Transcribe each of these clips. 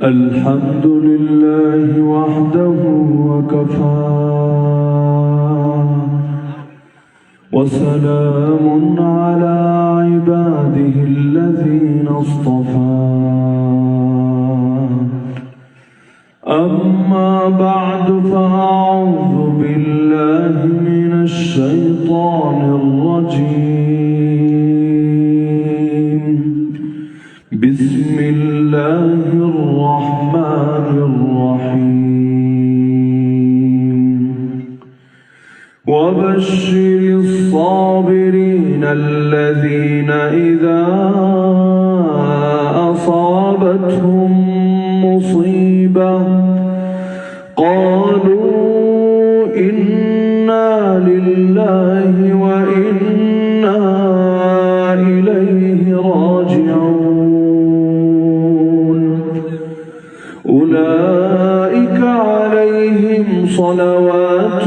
الحمد لله وحده وكفى وسلام على عباده الذين اصطفى أما بعد فأعوذ بالله من الشيطان الرجيم بسم الله الرحمن الرحيم وبشر الصابرين الذين إذا أصابتهم مصيبة قالوا إنا لله وإنا إليه راجعون أولئك عليهم صلوات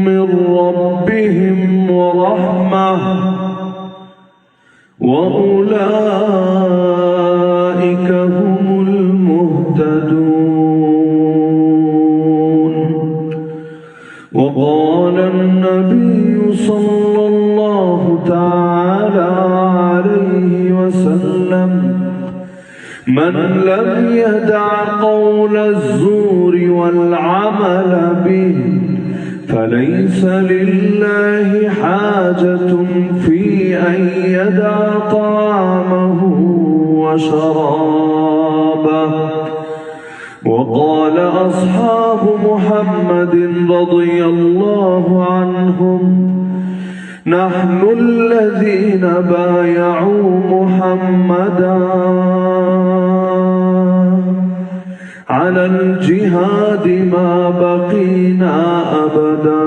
من ربهم ورحمة وأولئك هم المهتدون وقال النبي صلى الله تعالى عليه وسلم من لم يدع قول الزور والعمل به فليس لله حاجة في أن يدع طعامه وشرابه وقال أصحاب محمد رضي الله عنهم نحن الذين بايعوا محمدا على الجهاد ما بقينا أبدا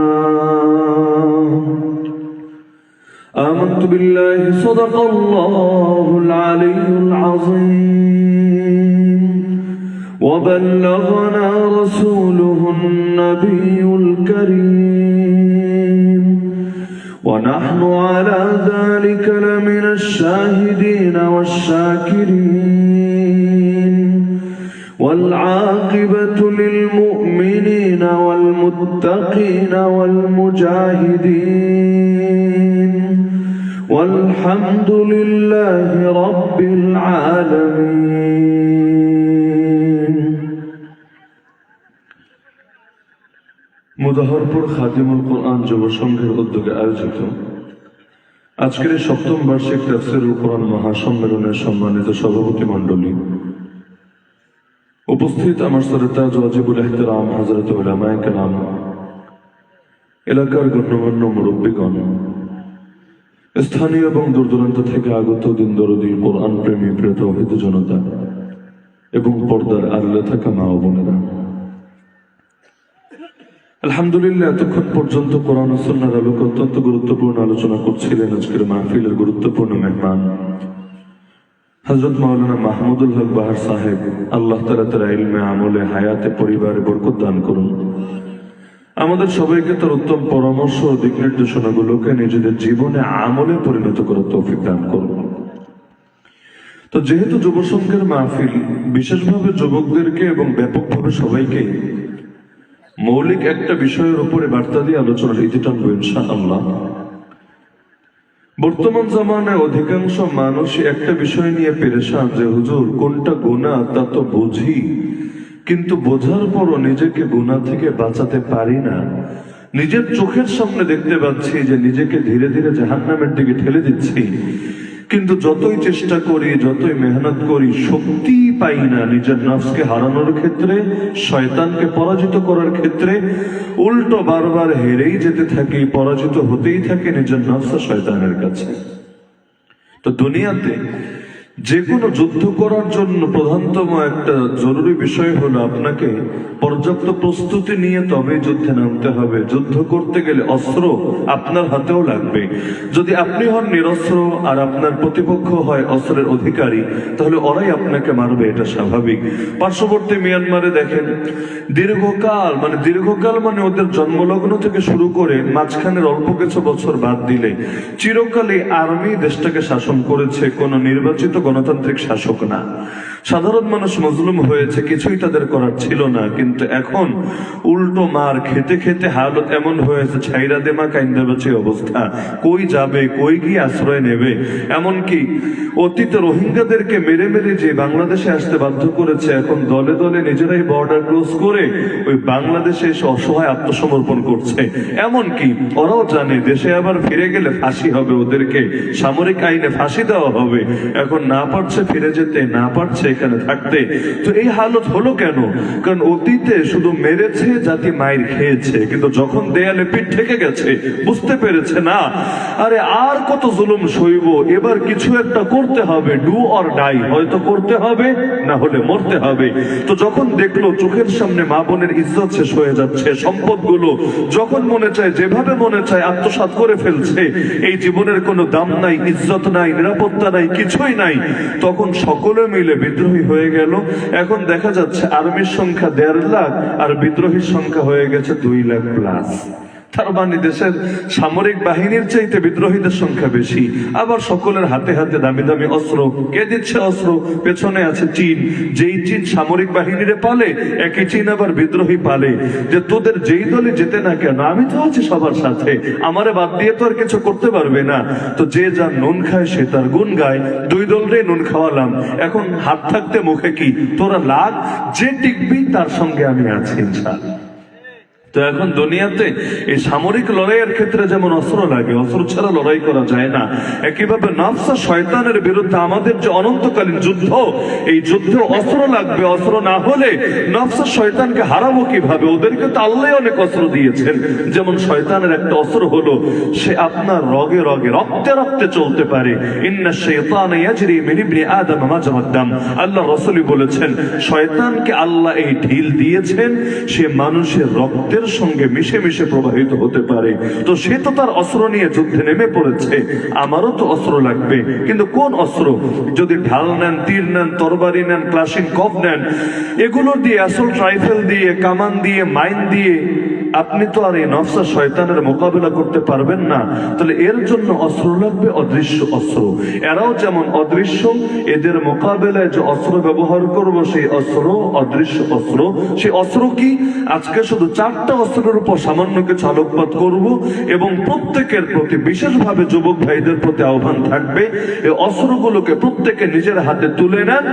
آمنت بالله صدق الله العلي العظيم وبلغنا رسوله النبي الكريم ونحن على ذلك لمن الشاهدين والشاكرين والعاقبة للمؤمنين والمتقين والمجاهدين والحمد لله رب العالمين মুজাফফরপুর খাদিমুল কোরআন যুব সংঘের উদ্যোগে আয়োজিত আজকের এই সপ্তম বার্ষিক তাফসীরুল কোরআন মহাসম্মেলনের সম্মানিত সভাপতি মণ্ডলী, উপস্থিত আমার শ্রদ্ধেয় ওয়াজিবুল ইহতিরাম হযরত উলামায়ে কেরাম, এলাকার গণ্যমান্য মুরব্বীগণ, স্থানীয় এবং দূরদূরান্ত থেকে আগত দিন দরদী কোরআন প্রেমী প্রিয় তাওহীদ জনতা এবং পর্দার আড়ালে থাকা মা ও বোনেরা, আলহামদুলিল্লাহ এতক্ষণ পর্যন্ত কোরআন ও সুন্নাহর আলোকে অত্যন্ত গুরুত্বপূর্ণ আলোচনা করছিলেন আজকের মাহফিলের গুরুত্বপূর্ণ মেহমান হযরত মাওলানা মাহমুদুল হক বাহার সাহেব। আল্লাহ তাআলা তার ইলমে, আমলে, হায়াতে, পরিবারে বরকত দান করুন। আমাদের সবাইকে তার উত্তম পরামর্শ ও দিক নির্দেশনাগুলোকে নিজেদের জীবনে আমলে পরিণত করার তৌফিক দান করুন। তো যেহেতু যুব সংঘের মাহফিল, বিশেষভাবে যুবকদেরকে এবং ব্যাপকভাবে সবাইকে মৌলিক একটা বিষয়ের উপরে বার্তা দিয়ে আলোচনার ইতি টানবো ইনশাআল্লাহ। বর্তমান জামানায় অধিকাংশ মানুষই একটা বিষয় নিয়ে পেরেশান যে হুজুর কোনটা গুনাহ তা তো বুঝি, কিন্তু বোঝার পরও নিজেকে গুনাহ থেকে বাঁচাতে পারি না। নিজের চোখের সামনে দেখতে পাচ্ছি যে নিজেকে ধীরে ধীরে জাহান্নামের দিকে ঠেলে দিচ্ছি, কিন্তু যতই চেষ্টা করি, যতই মেহনত করি, শক্তি পাই না নিজের নফসকে হারানোর ক্ষেত্রে, শয়তানকে পরাজিত করার ক্ষেত্রে। উল্টো বারবার হেরেই যেতে থাকি, পরাজিত হতেই থাকে নিজের নফস শয়তানের কাছে। তো দুনিয়াতে যে কোনো যুদ্ধ করার জন্য প্রধানতম একটা জরুরি বিষয় হলো আপনাকে পর্যাপ্ত প্রস্তুতি নিয়ে তবেই যুদ্ধে নামতে হবে। যুদ্ধ করতে গেলে অস্ত্র আপনার হাতেও লাগবে। যদি আপনি হন নিরস্ত্র আর আপনার প্রতিপক্ষ হয় অস্ত্রের অধিকারী, তাহলে ওরাই আপনাকে মারবে, এটা স্বাভাবিক। পার্শ্ববর্তী মিয়ানমারে দেখেন, দীর্ঘকাল মানে ওদের জন্মলগ্ন থেকে শুরু করে মাঝখানের অল্প কিছু বছর বাদ দিলে চিরকালই আর্মি দেশটাকে শাসন করেছে। কোন নির্বাচিত গণতান্ত্রিক শাসক না, সাধারণ মানুষ মজলুম হয়েছে, কিছুই তাদের করার ছিল না। কিন্তু এখন উল্টো মার খেতে খেতে হালত এমন হয়েছে, ছাইরা দেমা কাইন্দা বেচে অবস্থা। কই যাবে, কই গিয়ে আশ্রয় নেবে? এমনকি অতীতে রোহিঙ্গাদেরকে মেরে মেরে যে বাংলাদেশে আসতে বাধ্য করেছে, এখন দলে দলে নিজেরাই বর্ডার ক্লোজ করে ওই বাংলাদেশে এসে অসহায় আত্মসমর্পণ করছে। এমনকি ওরাও জানে দেশে আবার ফিরে গেলে ফাঁসি হবে, ওদেরকে সামরিক আইনে ফাঁসি দেওয়া হবে। এখন না পারছে ফিরে যেতে, না পারছে এখানে থাকতে। তো এই হালত হলো কেন? কারণ অতীতে শুধু মেরেছে, জাতি মায়ের খেয়েছে, কিন্তু যখন দেয়ালে পিঠ ঠেকে গেছে বুঝতে পেরেছে না, আরে আর কত জুলুম সইব, এবার কিছু একটা করতে হবে, ডু অর ডাই, হয়তো করতে হবে না হলে মরতে হবে। তো যখন দেখলো চোখের সামনে মা বোনের ইজ্জত শেষ হয়ে যাচ্ছে, সম্পদগুলো যখন মনে চায় যেভাবে মনে চায় আত্মসাৎ করে ফেলছে, এই জীবনের কোনো দাম নাই, ইজ্জত নাই, নিরাপত্তা নাই, কিছুই নাই, তখন সকলে মিলে বিদ্রোহী হয়ে গেল। এখন দেখা যাচ্ছে আর্মির সংখ্যা 1.5 লাখ আর বিদ্রোহীর সংখ্যা হয়ে গেছে 2 লাখ প্লাস। তার মানে দেশের সামরিক বাহিনীর চাইতে বিদ্রোহীদের সংখ্যা বেশি। আবার সকলের হাতে হাতে দামি দামি অস্ত্র। কে দিচ্ছে অস্ত্র? পেছনে আছে চীন। যেই চীন সামরিক বাহিনীরে পালে, একই চীন আবার বিদ্রোহী পালে। যে তোদের যেই দলে যেতে না কেন, আমি তো আছি সবার সাথে, আমারে বাদ দিয়ে তো আর কিছু করতে পারবে না। তো যে যার নুন খায় সে তার গুণ গায়। 2 দলরে নুন খাওয়ালাম, এখন হাত থাকতে মুখে কি, তোরা লাগ, যে টিকবি তার সঙ্গে আমি আছি ইনশাআল্লাহ। তো এখন দুনিয়াতে এই সামরিক লড়াইয়ের ক্ষেত্রে যেমন অস্ত্র লাগে, অস্ত্র ছাড়া লড়াই করা যায় না, একইভাবে নফস আর শয়তানের বিরুদ্ধে আমাদের যে অনন্তকালীন যুদ্ধ, এই যুদ্ধে অস্ত্র লাগবে। অস্ত্র না হলে নফস আর শয়তানকে হারাবো কিভাবে? ওদেরকে তো আল্লাহ অনেক অস্ত্র দিয়েছেন। যেমন শয়তানের একটা অস্ত্র হলো, সে আপনার রগে রগে, রক্তে রক্তে চলতে পারে। ইন্না শাইতানা ইয়াজরি মিন ইবনি আদম মাজরাদ দাম। আল্লাহ রাসূলই বলেছেন, শয়তানকে আল্লাহ এই ঢিল দিয়েছেন, সে মানুষের রক্তের সঙ্গে মিশে মিশে প্রবাহিত হতে পারে। তো সে তো তার অস্ত্র নিয়ে যুদ্ধে নেমে পড়েছে, আমারও তো অস্ত্র লাগবে। কিন্তু কোন অস্ত্র? যদি ঢাল নেন, তীর নেন, তরবারি নেন, ক্লাশিনকভ নেন, এগুলো দিয়ে, অ্যাসল্ট রাইফেল দিয়ে, কামান দিয়ে, মাইন দিয়ে আপনি তো আর এই নফস আর শয়তানের মোকাবেলা করতে পারবেন না। তাহলে এর জন্য অস্ত্র লাগবে, অদৃশ্য অস্ত্র। এরাও যেমন অদৃশ্য, এদের মোকাবেলায় যে অস্ত্র ব্যবহার করব সেই অস্ত্র অদৃশ্য অস্ত্র। সেই অস্ত্র কি? আজকে শুধু 4টা অস্ত্রের উপর সামান্য কিছু আলোকপাত করব, এবং প্রত্যেকের প্রতি, বিশেষভাবে যুবক ভাইদের প্রতি আহ্বান থাকবে, এই অস্ত্রগুলোকে প্রত্যেকে নিজের হাতে তুলে নেন,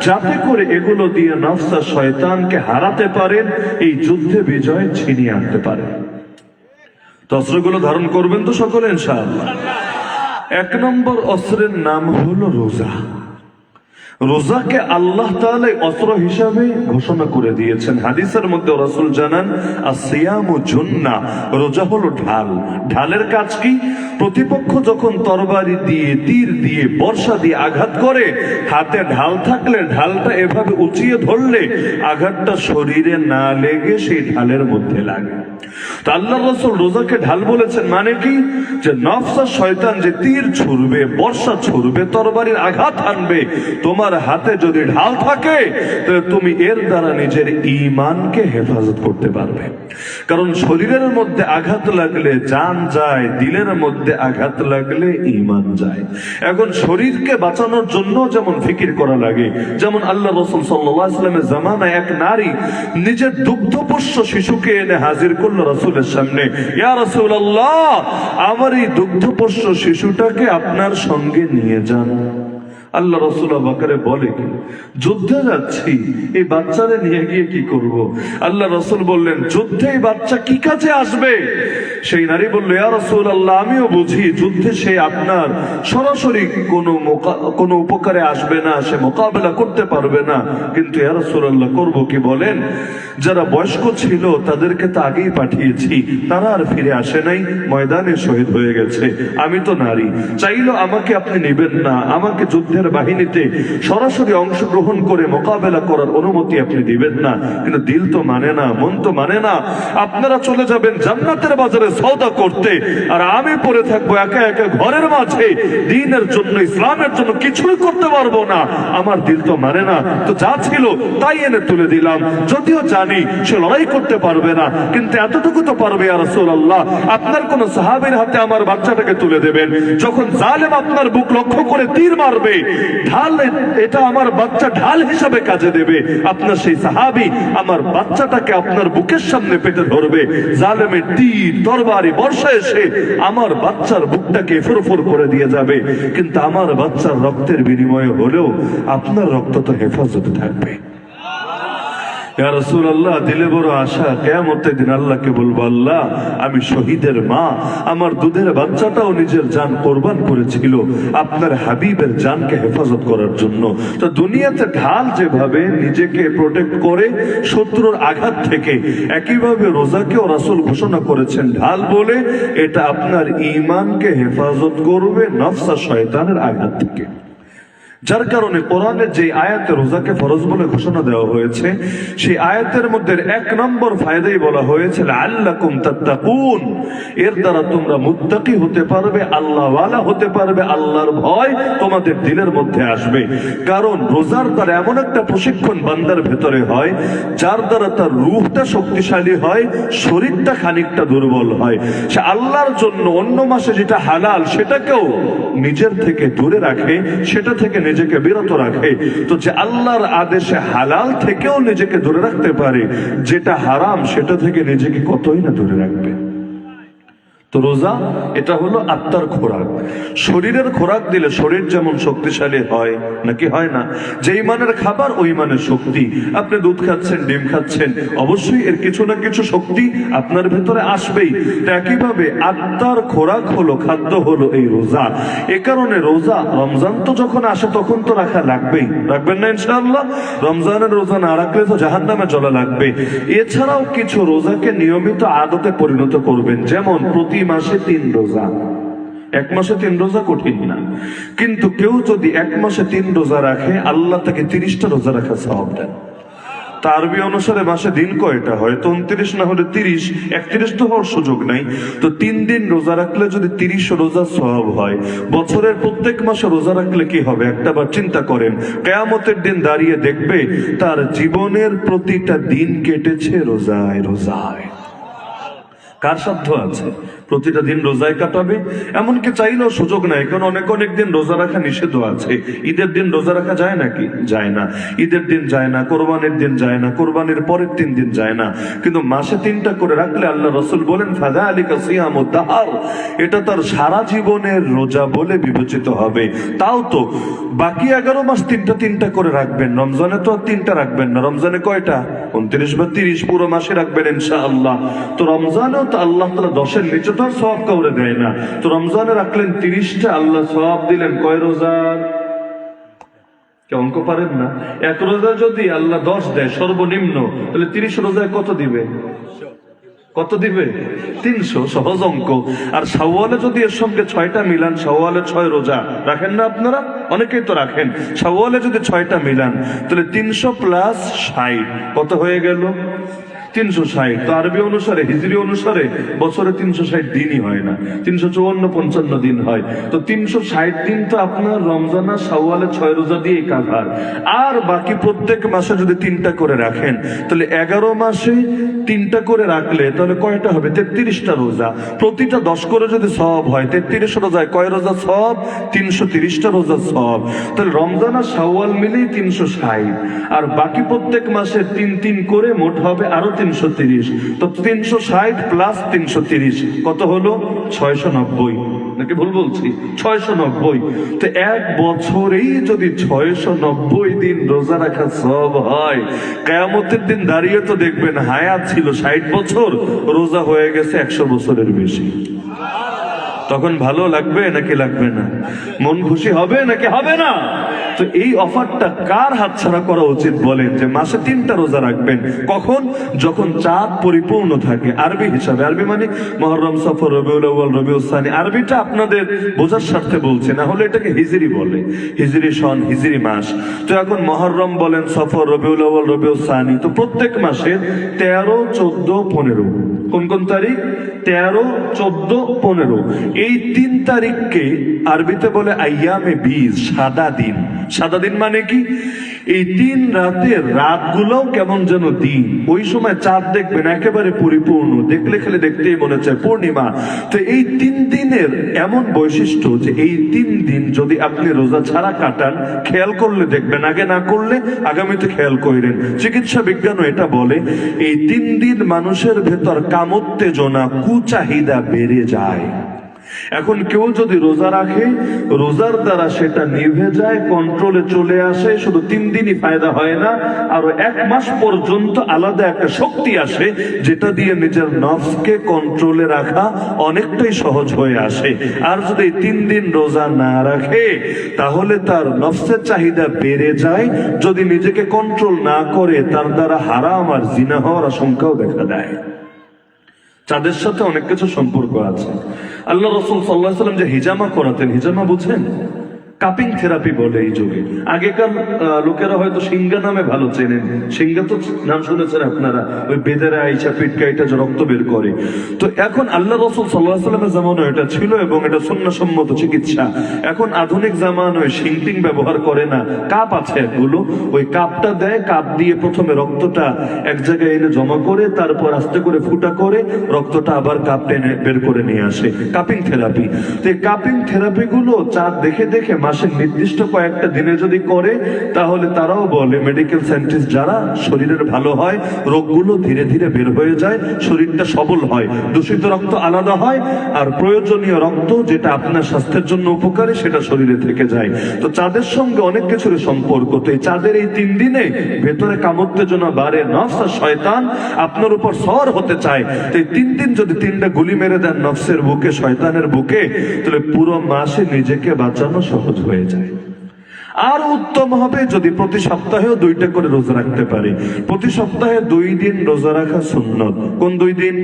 যাতে করে এগুলো দিয়ে নফস আর শয়তানকে হারাতে পারেন, এই যুদ্ধে বিজয় ছিনিয়ে আনতে পারে। তো অস্ত্রগুলো ধারণ করবেন তো সকলে ইনশাআল্লাহ। 1 নম্বর অস্ত্রের নাম হলো রোজা। রোজাকে আল্লাহ তাআলা অস্ত্র হিসাবে ঘোষণা করে দিয়েছেন। হাদিসের মধ্যে রাসূল জানান, আসিয়ামু জুন্নাহ, রোজা হলো ঢাল। ঢালের কাজ কি? প্রতিপক্ষ যখন তরবারি দিয়ে, তীর দিয়ে, বর্ষা দিয়ে আঘাত করে, হাতে ঢাল থাকলে ঢালটা এভাবে উঁচিয়ে ধরলে আঘাতটা শরীরে না লেগে সেই ঢালের মধ্যে লাগে। তো আল্লাহ রাসূল রোজাকে ঢাল বলেছেন। মানে কি? যে নফস আর শয়তান যে তীর ছুড়বে, বর্ষা ছুড়বে, তরবারির আঘাত আনবে, তোমার হাতে যদি ঢাল থাকে তাহলে তুমি এর দ্বারা নিজের ঈমানকে হেফাজত করতে পারবে। কারণ শরীরের মধ্যে আঘাত লাগলে জান যায়, দিলের মধ্যে আঘাত লাগলে ঈমান যায়। এখন শরীরকে বাঁচানোর জন্য যেমন ফিকির করা লাগে, যেমন আল্লাহ রাসূল সাল্লাল্লাহু আলাইহি ওয়াসাল্লামের জামানায় এক নারী নিজের দুগ্ধপোষ্য শিশুকে এনে হাজির করলো রাসূলের সামনে। ইয়া রাসূলুল্লাহ, আমার এই দুগ্ধপোষ্য শিশুটাকে আপনার সঙ্গে নিয়ে যান। আল্লাহ রাসূল বাকারে বলে, যুদ্ধে যাচ্ছি, এই বাচ্চারে নিয়ে গিয়ে কি করব? আল্লাহ রাসূল বললেন, যুদ্ধে এই বাচ্চা কি কাজে আসবে? সেই নারী বলল, ইয়া রাসূলুল্লাহ, আমিও বুঝি যুদ্ধে সে আপনার সরাসরি কোনো উপকারে আসবে না, সে মোকাবেলা করতে পারবে না, কিন্তু ইয়া রাসূলুল্লাহ করব কি? বলেন, যারা বয়স্ক ছিল তাদেরকে তো আগেই পাঠিয়েছি, তারা আর ফিরে আসে নাই, ময়দানে শহীদ হয়ে গেছে। আমি তো নারী, চাইলো আমাকে আপনি নেবেন না, আমাকে যুদ্ধের বাহিনীতে সরাসরি অংশগ্রহণ করে মোকাবেলা করার অনুমতি আপনি দিবেন না। কিন্তু দিল তো মানে না, মন তো মানে না। আপনারা চলে যাবেন জান্নাতের বাজারে সওদা করতে, আর আমি পড়ে থাকবো একা একা ঘরের মাঝে, দ্বীনের জন্য, ইসলামের জন্য কিছুই করতে পারবো না। আমার দিল তো মানে না। তো যা ছিল তাই এনে তুলে দিলাম, যদিও জানি সে লড়াই করতে পারবে না, কিন্তু এতটুকু তো পারবে। ইয়া রাসূলুল্লাহ, আপনার কোন সাহাবীর হাতে আমার বাচ্চাটাকে তুলে দেবেন। যখন জালেম আপনার বুক লক্ষ্য করে তীর মারবে, ঢাল, এটা আমার বাচ্চা ঢাল হিসাবে কাজে দেবে। আপনার সেই সাহাবী আমার বাচ্চাটাকে আপনার বুকের সামনে পেটে ধরবে, জালেমের তীর তরবারি বর্ষা এসে আমার বাচ্চার বুকটাকে ফুরফুর করে দিয়ে যাবে, কিন্তু আমার বাচ্চার রক্তের বিনিময়ে হলেও আপনার রক্ত তো হেফাজতে থাকবে। ইয়া রাসূলুল্লাহ, দিলে বড় আশা, কিয়ামতের দিন আল্লাহকে বলবো, আল্লাহ আমি শহীদের মা, আমার দুধের বাচ্চাটাও নিজের জান কোরবান করেছিল আপনার হাবিবের জানকে হেফাজত করার জন্য। তো দুনিয়াতে ঢাল যেভাবে নিজেকে প্রোটেক্ট করে শত্রুর আঘাত থেকে, একইভাবে রোজাকেও রাসূল ঘোষণা করেছেন ঢাল বলে, এটা আপনার ঈমানকে হেফাজত করবে নফস আর শয়তানের আঘাত থেকে। যার কারণে কোরআনের যে আয়াতে রোজাকে ফরজ বলে ঘোষণা দেওয়া হয়েছে, সেই আয়াতের মধ্যে 1 নম্বর ফায়দাই বলা হয়েছে লাআল্লাকুম তাত্তাকুন, এর দ্বারা তোমরা মুত্তাকি হতে পারবে, আল্লাহওয়ালা হতে পারবে, আল্লাহর ভয় তোমাদের দিলের মধ্যে আসবে। কারণ রোজার দ্বারা এমন একটা প্রশিক্ষণ বান্দার ভেতরে হয়, যার দ্বারা তার রূহটা শক্তিশালী হয়, শরীরটা খানিকটা দুর্বল হয়। সে আল্লাহর জন্য অন্য মাসে যেটা হালাল সেটাকেও নিজের থেকে দূরে রাখে, সেটা থেকে নিজেকে বিরত রাখে। তো যে আল্লাহর আদেশে হালাল থেকেও নিজেকে দূরে রাখতে পারে, যেটা হারাম সেটা থেকে নিজেকে কতই না দূরে রাখবে। তো রোজা এটা হলো আত্মার খোরাক। শরীরের খোরাক দিলে শরীর যেমন শক্তিশালী হয়, নাকি হয় না? যেই মানের খাবার ওই মানের শক্তি। আপনি দুধ খাচ্ছেন, ডিম খাচ্ছেন, অবশ্যই এর কিছু না কিছু শক্তি আপনার ভেতরে আসবেই। একইভাবে আত্মার খোরাক হলো, খাদ্য হলো এই রোজা। এ কারণে রোজা, রমজান তো যখন আসে তখন তো রাখা লাগবেই, রাখবেন না ইনশাআল্লাহ? রমজানের রোজা না রাখলে তো জাহান্নামে জ্বলা লাগবে। এছাড়াও কিছু রোজাকে নিয়মিত আদতে পরিণত করবেন, যেমন প্রতি মাসে 3 রোজা। 1 মাসে 3 রোজা কঠিন না, কিন্তু কেউ যদি 1 মাসে 3 রোজা রাখে, আল্লাহ তাকে 30টা রোজা রাখার সওয়াব দেন। তা আরবি অনুসারে মাসে দিন কয়টা হয়? তো 29 না হলে 30, 31 তো হওয়ার সুযোগ নাই। তো 3 দিন রোজা রাখলে যদি 30 রোজা সওয়াব হয়, বছরের প্রত্যেক মাসে রোজা রাখলে কি হবে একটাবার চিন্তা করেন। কিয়ামতের দিন দাঁড়িয়ে দেখবে তার জীবনের প্রতিটা দিন কেটেছে রোজায় রোজায়। কার সাধ্য আছে প্রতিটা দিন রোজায় কাটাবে? এমনকি চাইলেও সুযোগ নাই, কারণ অনেক দিন রোজা রাখা নিষিদ্ধ আছে। ঈদের দিন রোজা রাখা যায় নাকি? যায় না। ঈদের দিন যায় না, কোরবানির দিন যায় না, কোরবানির পরের 3 দিন যায় না। কিন্তু মাসে 3টা করে রাখলে আল্লাহ রাসূল বলেন ফাযালিকা সিয়ামুদ দাহর, এটা তার সারা জীবনের রোজা বলে বিবেচিত হবে। তাও তো বাকি 11 মাস 3টা করে রাখবেন, রমজানে তো 3টা রাখবেন না। রমজানে কয়টা? 29 বা 30, পুরো মাসে রাখবেন ইনশাআল্লাহ। তো রমজানেও তো আল্লাহ তাআলা 10-এর নিচে তো সওয়াব কাউরে দেয় না। তো রমজানে রাখলেন 30টা, আল্লাহ সওয়াব দিলেন কয় রোজার? কে অঙ্ক পারেন না? 1 রোজা যদি আল্লাহ 10 দেয় সর্বনিম্ন, তাহলে 30 রোজায় কত দিবে? কত দিবে? 300। সহজ অঙ্ক। আর শাওয়ালে যদি এর সঙ্গে 6টা মিলান, শাওয়ালে 6 রোজা রাখেন না আপনারা? অনেকেই তো রাখেন। শাওয়ালে যদি 6টা মিলান, তাহলে 300 প্লাস 60 কত হয়ে গেল? 360। তো আরবি অনুসারে, হিজরি অনুসারে বছরে 360 দিনই হয় না, 354-55 দিন হয়। তো 360 দিন তো আপনার রমজান আর শাওয়ালে 6 রোজা দিয়ে কাভার। আর বাকি প্রত্যেক মাসে যদি 3টা করে রাখেন, তাহলে 11 মাসে 3টা করে রাখলে তাহলে কয়টা হবে? 33টা রোজা। প্রতিটা 10 করে যদি সওয়াব হয়, 33 রোজায় কয় রোজা সওয়াব? 330টা রোজা সওয়াব। তাহলে রমজান আর শাওয়াল মিলেই 360, আর বাকি প্রত্যেক মাসে 3 করে মোট হবে আরো 330। তো 360 প্লাস 330 কত হলো? 690। নাকি ভুল বলছি? 690। তো 1 বছরেই যদি 690 দিন রোজা রাখা সওয়াব হয়, কিয়ামতের দিন দাঁড়িয়ে তো দেখবেন হায়াত ছিল 60 বছর, রোজা হয়ে গেছে 100 বছরের বেশি। তখন ভালো লাগবে নাকি লাগবে না? মন খুশি হবে নাকি হবে না? তো এই অফারটা কার হাতছাড়া করা উচিত বলেন, যে মাসে 3টা রোজা রাখবেন? কখন? যখন চাঁদ পরিপূর্ণ থাকে। আরবি হিসাবে, আরবি মানে মুহররম, সফর, রবিউল আউয়াল, রবিউল সানি। আরবিটা আপনাদের বোঝার স্বার্থে বলছি, না হলে এটাকে হিজরি বলে, হিজরি সন, হিজরি মাস। তো এখন মুহররম বলেন, সফর, রবিউল আউয়াল, রবিউল সানি। তো প্রত্যেক মাসে 13, 14, 15 কোন কোন তারিখ? 13, 14, 15 এই 3 তারিখকে আরবিতে বলে আইয়ামে বীজ, সাদা দিন। সাদা দিন মানে কি? এই 3 রাতের রাতগুলো কেমন যেন দিন। ওই সময় চাঁদ দেখবেন একেবারে পরিপূর্ণ, দেখলে খেলে দেখতেই মনে হচ্ছে পূর্ণিমা। তো এই 3 দিনের এমন বৈশিষ্ট্য যে এই 3 দিন যদি আপনি রোজা ছাড়া কাটান, খেয়াল করলে দেখবেন, আগে না করলে আগামীতে খেয়াল করেন। চিকিৎসা বিজ্ঞানও এটা বলে, এই 3 দিন মানুষের ভেতর কামোত্তেজনা, কুচাহিদা বেড়ে যায়। এখন কেউ যদি রোজা রাখে, রোজার দ্বারা সেটা নিভে যায়, কন্ট্রোলে চলে আসে। শুধু 3 দিনই ফায়দা হয় না, আরো 1 মাস পর্যন্ত আলাদা একটা শক্তি আসে, যেটা দিয়ে নিজের নফসকে কন্ট্রোলে রাখা অনেকটাই সহজ হয়ে আসে। আর যদি 3 দিন রোজা না রাখে, তাহলে তার নফসের চাহিদা বেড়ে যায়। যদি নিজেকে কন্ট্রোল না করে, তার দ্বারা হারাম আর জিনা হওয়ার আশঙ্কাও দেখা দেয়। চাঁদের সাথে অনেক কিছু সম্পর্ক আছে। আল্লাহ রাসূল সাল্লাল্লাহু আলাইহি ওয়াসাল্লাম যে হিজামা করাতেন, হিজামা বুঝেন? কাপিং থেরাপি বলে এই যুগে। আগেকার লোকেরা হয়তো সিঙ্গা নামে ভালো চেনেন। সিঙ্গা তো নাম শুনেছেন আপনারা, ওই বেদেরা আইসা পিটকাইটা যে রক্ত বের করে। তো এখন আল্লাহ রাসূল সাল্লাল্লাহু আলাইহি ওয়াসাল্লামের জামানায় এটা ছিল এবং এটা সুন্নাহসম্মত চিকিৎসা। এখন আধুনিক জামানায় শিংটিং ব্যবহার করে না, কাপ আছে একগুলো, ওই কাপটা দেয়, কাপ দিয়ে প্রথমে রক্তটা এক জায়গায় এনে জমা করে, তারপর আস্তে করে ফুটা করে রক্তটা আবার কাপ টেনে বের করে নিয়ে আসে, কাপিং থেরাপি। তো এই কাপিং থেরাপি গুলো চাঁদ দেখে দেখে মাসের নির্দিষ্ট কয়েকটা দিনে যদি করে, তাহলে তারাও বলে, মেডিকেল সায়েন্টিস্ট যারা, শরীরের ভালো হয়, রোগগুলো ধীরে ধীরে বের হয়ে যায়, শরীরটা সবল হয়, দূষিত রক্ত আলাদা হয়, আর প্রয়োজনীয় রক্ত যেটা আপনার স্বাস্থ্যের জন্য উপকারী সেটা শরীরে থেকে যায়। তো চাঁদের সঙ্গে অনেক কিছুর সম্পর্ক। তো এই চাঁদের এই 3 দিনে ভেতরে কামোত্তেজনা বাড়ে, নফস আর শয়তান আপনার উপর সওয়ার হতে চায়। তো এই 3 দিন যদি 3টা গুলি মেরে দেন নফসের বুকে, শয়তানের বুকে, তাহলে পুরো মাসে নিজেকে বাঁচানো সহজ হয়ে যায়। আর উত্তম হবে যদি প্রতি সপ্তাহেও 2টা করে রোজা রাখতে পারি। প্রতি সপ্তাহে 2 দিন রোজা রাখা সুন্নত। কোন 2 দিন?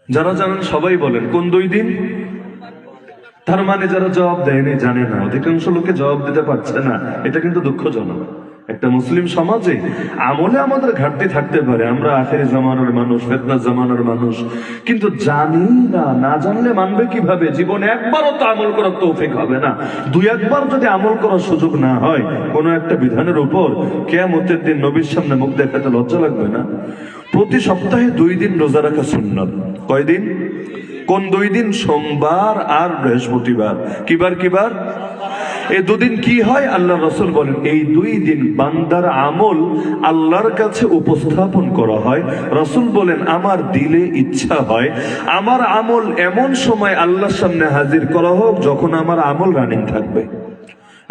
যারা জানেন সবাই বলেন, কোন 2 দিন? তার মানে যারা জবাব দেয়নি জানে না, অধিকাংশ লোকে জবাব দিতে পারছে না। এটা কিন্তু দুঃখজনক। একটা মুসলিম সমাজে আমলে আমাদের ঘাটতি থাকতে পারে, আমরা আখেরি জামানার মানুষ, ফিতনার জামানার মানুষ, কিন্তু জানি না। না জানলে মানবে কিভাবে? জীবনে একবারও তো আমল করার তৌফিক হবে না। 2-1 বার যদি আমল করার সুযোগ না হয় কোনো একটা বিধানের উপর, কিয়ামতের দিন নবীর সামনে মুখ দেখাতে লজ্জা লাগবে না? প্রতি সপ্তাহে 2 দিন রোজা রাখা সুন্নাত। কয়দিন? কোন 2 দিন? সোমবার আর বৃহস্পতিবার। কিবার কিবার? এই 2 দিন কি হয়? আল্লাহ রাসূল বলেন, এই 2 দিন বান্দার আমল আল্লাহর কাছে উপস্থাপন করা হয়। রাসূল বলেন, আমার দিলে ইচ্ছা হয় আমার আমল এমন সময় আল্লাহর সামনে হাজির করা হোক যখন আমার আমল রানিং থাকবে।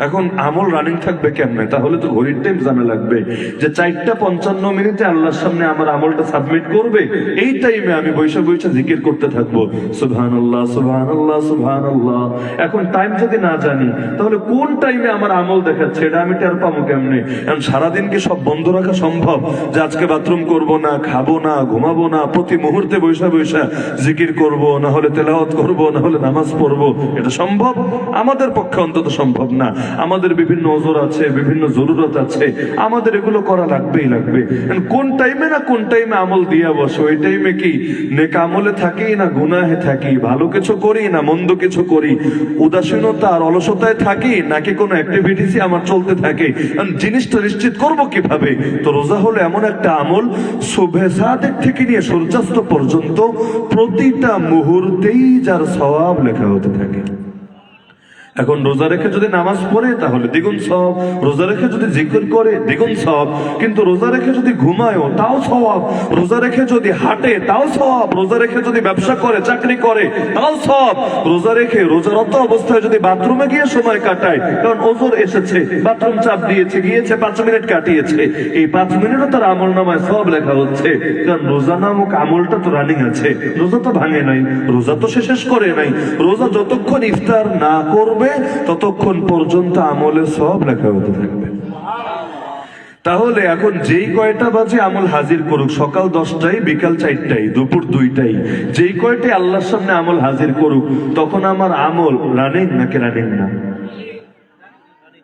এখন আমল রানিং থাকবে কেমনে? তাহলে তো ঘড়ির টাইম জানা লাগবে যে 4:55 আল্লাহর সামনে আমার আমলটা সাবমিট করবে। এই টাইমে আমি বৈশা বৈশা জিকির করতে থাকবো, সুবহানাল্লাহ সুবহানাল্লাহ সুবহানাল্লাহ। এখন টাইম যদি না জানি, তাহলে কোন টাইমে আমার আমল দেখাচ্ছে এটা আমি টের পাবো কেমনে? এখন সারাদিন কি সব বন্ধ রাখা সম্ভব? যে আজকে বাথরুম করব না, খাবো না, ঘুমাবো না, প্রতি মুহূর্তে বৈশা বৈশা জিকির করব, না হলে তেলাওয়াত করব, না হলে নামাজ পড়বো? এটা সম্ভব? আমাদের পক্ষে অন্তত সম্ভব না। আমাদের বিভিন্ন ওজর আছে, বিভিন্ন জরুরত আছে, আমাদের এগুলো করা লাগবেই লাগবে। কোন টাইমে না কোন টাইমে আমল দিয়া বসে, ওই টাইমে কি নেক আমলে থাকি না গুনাহে থাকি, ভালো কিছু করি না মন্দ কিছু করি, উদাসীনতা আর অলসতায় থাকি নাকি কোনো অ্যাক্টিভিটিসই আমার চলতে থাকে, জিনিসটা নিশ্চিত করব কিভাবে? তো রোজা হলো এমন একটা আমল, সুবহে সাদেক থেকে নিয়ে সূর্যাস্ত পর্যন্ত প্রতিটা মুহূর্তেই যার সওয়াব লেখা হতে থাকে। এখন রোজা রেখে যদি নামাজ পড়ে তাহলে দ্বিগুণ সওয়াব, রোজা রেখে যদি জিকির করে দ্বিগুণ সওয়াব, কিন্তু রোজা রেখে যদি ঘুমায়ও তাও সওয়াব, রোজা রেখে যদি হাঁটে তাও সওয়াব, রোজা রেখে যদি ব্যবসা করে, চাকরি করে তাও সওয়াব, রোজা রেখে রোজারত অবস্থায় যদি বাথরুমে গিয়ে সময় কাটায়, কারণ ওজর এসেছে, বাথরুম চাপ দিয়েছে, গিয়েছে 5 মিনিট কাটিয়েছে, এই 5 মিনিটও তার আমল নামায় সওয়াব লেখা হচ্ছে। কারণ রোজা নামক আমলটা তো রানিং আছে, রোজা তো ভাঙে নাই, রোজা তো সে শেষ করে নাই। রোজা যতক্ষণ ইফতার না করবে ততক্ষণ পর্যন্ত আমলে সব লেখা হতে থাকবে। তাহলে এখন যেই কয়টা বাজে আমল হাজির করুক, সকাল 10টায়, বিকাল 4টায়, দুপুর 2টায়, যেই কয়টায় আল্লাহর সামনে আমল হাজির করুক, তখন আমার আমল রানিং নাকি রানিং না?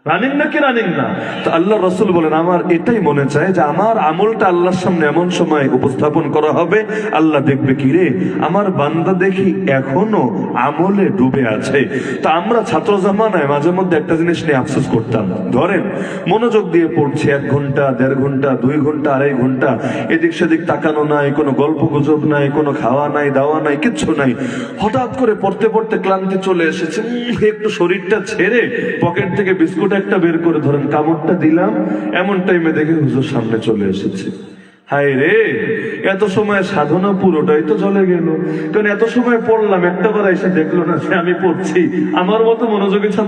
রানিং নাকি রানিং না? তো আল্লাহ রসুল বলেন আমার এটাই মনে চায় যে আমার আমলটা আল্লাহর সামনে এমন সময় উপস্থাপন করা হবে, আল্লাহ দেখবে কি রে আমার বান্দা দেখি এখনো আমলে ডুবে আছে। তা আমরা ছাত্র জামানায় মাঝে মধ্যে একটা জিনিস নিয়ে আফসোস করতাম, ধরেন মনোযোগ দিয়ে পড়ছি 1 ঘন্টা 1.5 ঘন্টা 2 ঘন্টা 2.5 ঘন্টা, এদিক সেদিক তাকানো নাই, কোনো গল্প গুজব নাই, কোনো খাওয়া নাই দাওয়া নাই, কিচ্ছু নাই। হঠাৎ করে পড়তে পড়তে ক্লান্তি চলে এসেছে, একটু শরীরটা ছেড়ে পকেট থেকে বিস্কুট একটা বের করে ধরেন কামড়টা দিলাম, এমন টাইমে দেখে হুজুর সামনে চলে এসেছে। হায় রে, এত সময় সাধনা পুরোটাই তো চলে গেল। কারণ এত সময় পড়লাম, একটা বার এসে দেখলো না যে আমি পড়ছি। আমার মতো মনোযোগী ছাত্র